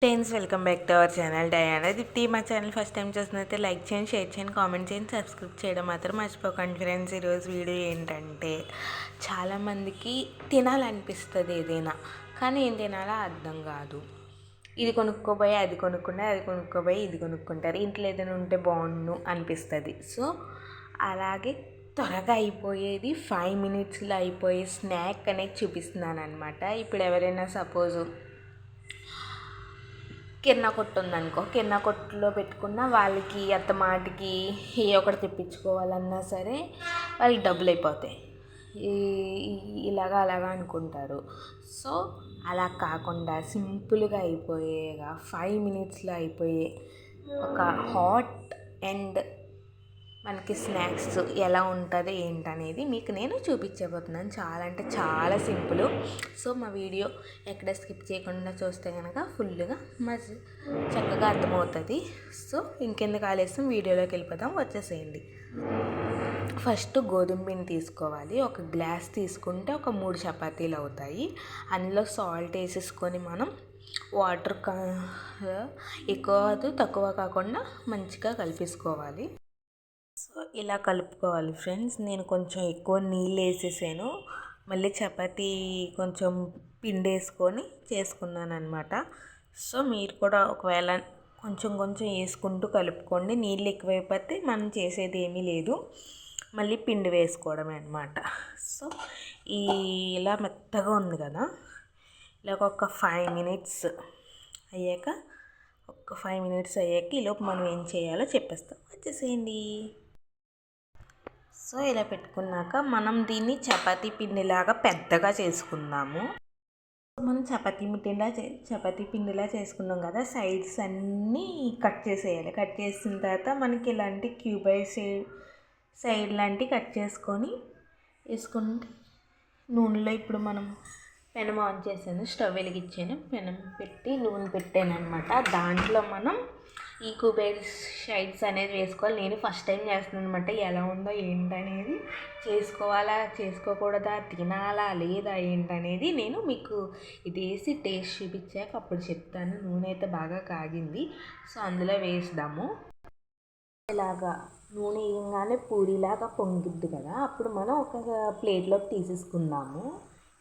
Friends, welcome back to our channel Diana Dipti. మా channel first time చూసినైతే like చేయండి, share చేయండి, కామెంట్ చేయండి, సబ్స్క్రైబ్ చేయడం మాత్రం మర్చిపోకండి ఫ్రెండ్స్. ఈరోజు వీడియో ఏంటంటే, చాలామందికి తినాలనిపిస్తుంది ఏదైనా, కానీ ఏం తినాలో అర్థం కాదు. ఇది కొనుక్కోబోయి అది కొనుక్కుంటే, అది కొనుక్కోబోయి ఇది కొనుక్కుంటారు. ఇంట్లో ఏదైనా ఉంటే బాగుండు అనిపిస్తుంది. సో అలాగే త్వరగా అయిపోయేది 5 మినిట్స్లో అయిపోయే స్నాక్ అనేది చూపిస్తున్నాను అనమాట. ఇప్పుడు ఎవరైనా సపోజు కిరాణా కొట్టు ఉందనుకో, కిరాణా కొట్టులో పెట్టుకున్న వాళ్ళకి అత్తమాటికి ఏ ఒకటి తెప్పించుకోవాలన్నా సరే వాళ్ళకి డబ్బులు అయిపోతాయి. ఇలాగా అలాగా అనుకుంటారు. సో అలా కాకుండా సింపుల్గా అయిపోయేగా 5 మినిట్స్లో అయిపోయే ఒక హాట్ అండ్ మనకి స్నాక్స్ ఎలా ఉంటుంది ఏంటనేది మీకు నేను చూపించబోతున్నాను. చాలా అంటే చాలా సింపుల్. సో మా వీడియో ఎక్కడ స్కిప్ చేయకుండా చూస్తే కనుక ఫుల్గా చక్కగా అర్థమవుతుంది. సో ఇంకెందుకు ఆలస్యం, వీడియోలోకి వెళ్ళిపోదాం, వచ్చేసేయండి. ఫస్ట్ గోధుమ పిండి తీసుకోవాలి. ఒక గ్లాస్ తీసుకుంటే ఒక 3 చపాతీలు అవుతాయి. అందులో సాల్ట్ వేసేసుకొని మనం వాటర్ ఎక్కువ తక్కువ కాకుండా మంచిగా కలిపేసుకోవాలి. సో ఇలా కలుపుకోవాలి ఫ్రెండ్స్. నేను కొంచెం ఎక్కువ నీళ్ళు వేసేసాను, మళ్ళీ చపాతీ కొంచెం పిండి వేసుకొని చేసుకున్నాను అనమాట. సో మీరు కూడా ఒకవేళ కొంచెం కొంచెం వేసుకుంటూ కలుపుకోండి. నీళ్ళు ఎక్కువైపోతే మనం చేసేది ఏమీ లేదు, మళ్ళీ పిండి వేసుకోవడమే అనమాట. సో ఇలా మెత్తగా ఉంది కదా, ఇలాగ ఒక 5 మినిట్స్ అయ్యాక ఈలోపు మనం ఏం చేయాలో చెప్పేస్తాం, వచ్చేసేయండి. సో ఇలా పెట్టుకున్నాక మనం దీన్ని చపాతీ పిండిలాగా పెద్దగా చేసుకుందాము. మనం చపాతీ పిండిలా చేసుకున్నాం కదా, సైడ్స్ అన్నీ కట్ చేసేయాలి. కట్ చేసిన తర్వాత మనకి ఇలాంటి క్యూబై సైడ్ లాంటివి కట్ చేసుకొని వేసుకుంటే నూనెలో, ఇప్పుడు మనం పెనం ఆన్ చేసాను, స్టవ్ వెలిగించాను, పెనం పెట్టి నూనె పెట్టాను అనమాట. దాంట్లో మనం ఈ కుబేర్ షైడ్స్ అనేది వేసుకోవాలి. నేను ఫస్ట్ టైం చేస్తున్నాను అనమాట. ఎలా ఉందో ఏంటనేది, చేసుకోవాలా చేసుకోకూడదా, తినాలా లేదా ఏంటనేది నేను మీకు ఇది వేసి టేస్ట్ చూపించాక అప్పుడు చెప్తాను. నూనె అయితే బాగా కాగింది, సో అందులో వేద్దాము. ఇలాగా నూనె వేయగానే పూరిలాగా పొంగిద్ది కదా, అప్పుడు మనం ఒక ప్లేట్లోకి తీసేసుకుందాము.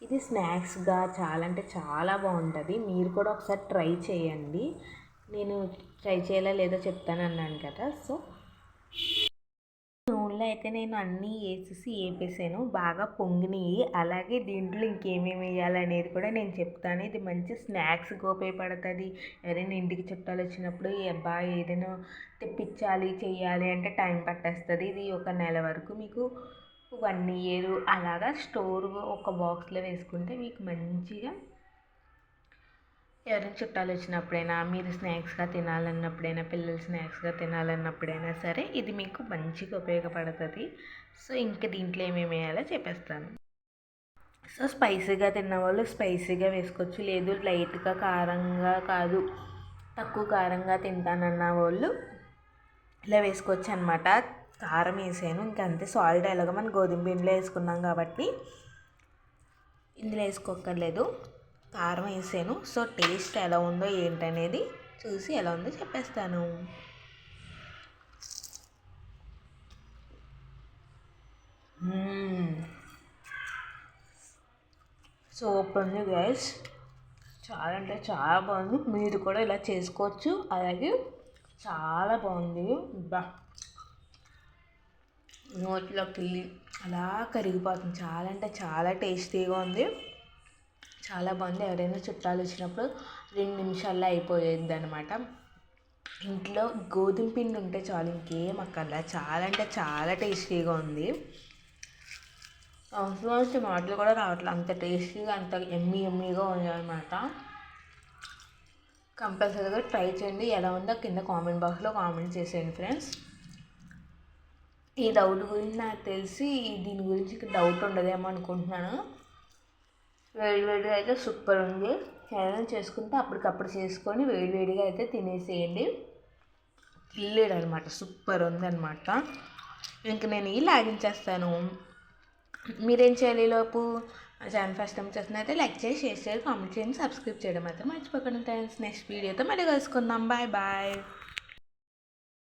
ఇది స్నాక్స్గా చాలా అంటే చాలా బాగుంటుంది. మీరు కూడా ఒకసారి ట్రై చేయండి. నేను ట్రై చేయాలా లేదో చెప్తానన్నాను కదా. సో నూనెలో అయితే నేను అన్నీ వేపేసాను, బాగా పొంగినాయి. అలాగే దీంట్లో ఇంకేమేమి వేయాలనేది కూడా నేను చెప్తాను. ఇది మంచి స్నాక్స్గా ఉపయోగపడుతుంది. ఎవరైనా ఇంటికి చుట్టాలు వచ్చినప్పుడు ఏదైనా తెప్పించాలి చెయ్యాలి అంటే టైం పట్టేస్తుంది. ఇది ఒక నెల వరకు మీకు 1 ఇయర్ అలాగా స్టోర్ ఒక బాక్స్లో వేసుకుంటే మీకు మంచిగా ఎవరైనా చుట్టాలు వచ్చినప్పుడైనా, మీరు స్నాక్స్గా తినాలన్నప్పుడైనా, పిల్లలు స్నాక్స్గా తినాలన్నప్పుడైనా సరే ఇది మీకు మంచిగా ఉపయోగపడుతుంది. సో ఇంకా దీంట్లో ఏమేమి వేయాలో చెప్పేస్తాను. సో స్పైసీగా తిన్నవాళ్ళు స్పైసీగా వేసుకోవచ్చు, లేదు లైట్గా కారంగా కాదు తక్కువ కారంగా తింటానన్న వాళ్ళు ఇలా వేసుకోవచ్చు అనమాట. కారం వేసాను, ఇంకా అంతే. సాల్ట్ ఎలాగో మనం గోధుమ పిండిలో వేసుకున్నాం కాబట్టి ఇందులో వేసుకోక్కర్లేదు. కారం వేసాను. సో టేస్ట్ ఎలా ఉందో ఏంటనేది చూసి ఎలా ఉందో చెప్పేస్తాను. సూపర్ ఉంది గైస్, చాలా అంటే చాలా బాగుంది. మీరు కూడా ఇలా చేసుకోవచ్చు. అలాగే చాలా బాగుంది, నోట్లోకి వెళ్ళి అలా కరిగిపోతుంది. చాలా అంటే చాలా టేస్టీగా ఉంది, చాలా బాగుంది. ఎవరైనా చుట్టాలు వచ్చినప్పుడు 2 నిమిషాల్లో అయిపోయేది అనమాట. ఇంట్లో గోధుమ పిండి ఉంటే చాలు, ఇంకేం అక్కర్లా. చాలా అంటే చాలా టేస్టీగా ఉంది. అవసరం మాటలు కూడా రావట్లేదు, అంత టేస్టీగా అంత ఎమ్మీగా ఉంది అనమాట. కంపల్సరీగా ట్రై చేయండి. ఎలా ఉందో కింద కామెంట్ బాక్స్లో కామెంట్ చేసేయండి ఫ్రెండ్స్. ఈ డౌట్ గురించి నాకు తెలిసి దీని గురించి డౌట్ ఉండదేమో అనుకుంటున్నాను. వేడివేడిగా అయితే సూపర్ ఉంది. ఏదైనా చేసుకుంటే అప్పటికప్పుడు చేసుకొని వేడివేడిగా అయితే తినేసేయండి. కిల్లేడు అనమాట, సూపర్ ఉందన్నమాట. ఇంక నేను లాగించేస్తాను. మీరేం చేయాలి, లోపు ఛానల్ ఫస్ట్ టైం చూస్తున్నైతే లైక్ చేసి షేర్ చేయండి, కామెంట్ చేయండి, సబ్స్క్రైబ్ చేయడం అయితే మర్చిపోకండి ఫ్రెండ్స్. నెక్స్ట్ వీడియోతో మళ్ళీ కలుసుకుందాం. Bye bye.